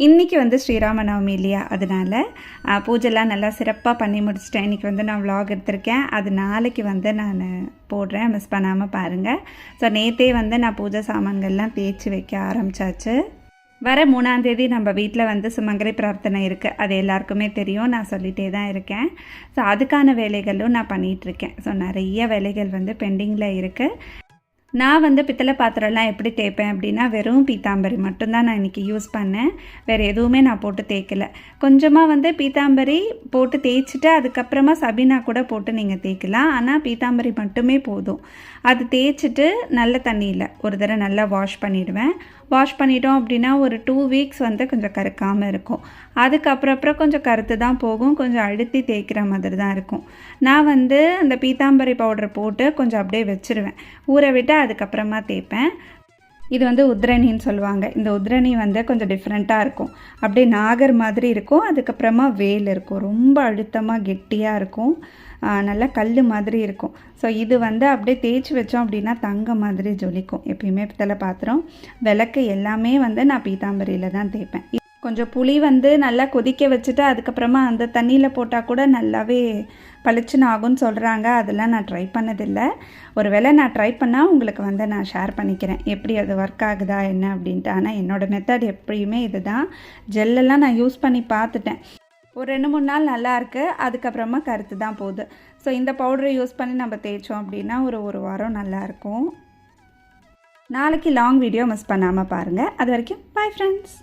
இன்றைக்கி வந்து ஸ்ரீராம நவமி இல்லையா, அதனால் பூஜைலாம் நல்லா சிறப்பாக பண்ணி முடிச்சிட்டேன். இன்றைக்கி வந்து நான் விலாக் எடுத்திருக்கேன். அது நாளைக்கு வந்து நான் போடுறேன், மிஸ் பண்ணாமல் பாருங்கள். ஸோ நேற்றே வந்து நான் பூஜை சாமான்கள்லாம் தேய்ச்சி வைக்க ஆரம்பித்தாச்சு. வர 3ஆம் தேதி நம்ம வீட்டில் வந்து சுமங்கலி பிரார்த்தனை இருக்குது. அது எல்லாருக்குமே தெரியும், நான் சொல்லிகிட்டே தான் இருக்கேன். ஸோ அதுக்கான வேலைகளும் நான் பண்ணிகிட்ருக்கேன். ஸோ நிறைய வேலைகள் வந்து பெண்டிங்கில் இருக்குது. நான் வந்து பித்தளை பாத்திரம்லாம் எப்படி தேய்ப்பேன் அப்படின்னா, வெறும் பீத்தாம்பரி மட்டும்தான் நான் இன்றைக்கி யூஸ் பண்ணேன். வேறு எதுவுமே நான் போட்டு தேய்க்கலை. கொஞ்சமாக வந்து பீத்தாம்பரி போட்டு தேய்ச்சிட்டு அதுக்கப்புறமா சபீனா கூட போட்டு நீங்கள் தேய்க்கலாம். ஆனால் பீத்தாம்பரி மட்டுமே போதும். அது தேய்ச்சிட்டு நல்ல தண்ணியில் ஒரு தடவை நல்லா வாஷ் பண்ணிவிடுவேன். வாஷ் பண்ணிட்டோம் அப்படின்னா ஒரு 2 வீக்ஸ் வந்து கொஞ்சம் கருக்காமல் இருக்கும். அதுக்கப்புறம் கொஞ்சம் கருத்து தான் போகும், கொஞ்சம் அழுத்தி தேய்க்கிற மாதிரி தான் இருக்கும். நான் வந்து அந்த பீத்தாம்பரி பவுடர் போட்டு கொஞ்சம் அப்படியே வச்சுருவேன், ஊற விட்டு அதுக்கப்புறமா தேய்ப்பேன். இது வந்து உத்ரணின்னு சொல்லுவாங்க. இந்த உத்ரணி வந்து கொஞ்சம் டிஃப்ரெண்ட்டாக இருக்கும். அப்படியே நாகர் மாதிரி இருக்கும், அதுக்கப்புறமா வேல் இருக்கும். ரொம்ப அழுத்தமாக கெட்டியாக இருக்கும், நல்லா கல் மாதிரி இருக்கும். ஸோ இது வந்து அப்படியே தேய்ச்சி வச்சோம் அப்படின்னா தங்க மாதிரி ஜொலிக்கும். எப்பயுமே பித்தளை பாத்திரம், விளக்கு எல்லாமே வந்து நான் பீத்தாம்பரியில் தான் தேய்ப்பேன். கொஞ்சம் புளி வந்து நல்லா கொதிக்க வச்சுட்டு அதுக்கப்புறமா அந்த தண்ணியில் போட்டால் கூட நல்லாவே பளிச்சுன்னு ஆகும்னு சொல்கிறாங்க. அதெல்லாம் நான் ட்ரை பண்ணதில்லை. ஒரு வேளை நான் ட்ரை பண்ணால் உங்களுக்கு வந்து நான் ஷேர் பண்ணிக்கிறேன் எப்படி அது ஒர்க் ஆகுதா என்ன அப்படின்ட்டு. ஆனால் என்னோடய மெத்தட் எப்பயுமே இது தான். ஜெல்லெல்லாம் நான் யூஸ் பண்ணி பார்த்துட்டேன், ஒரு 2-3 நாள் நல்லாயிருக்கு, அதுக்கப்புறமா கருத்து தான் போகுது. ஸோ இந்த பவுடரை யூஸ் பண்ணி நம்ம தேய்ச்சோம் அப்படின்னா ஒரு வாரம் நல்லாயிருக்கும். நாளைக்கு லாங் வீடியோ மிஸ் பண்ணாமல் பாருங்கள். அது வரைக்கும் பாய் ஃப்ரெண்ட்ஸ்.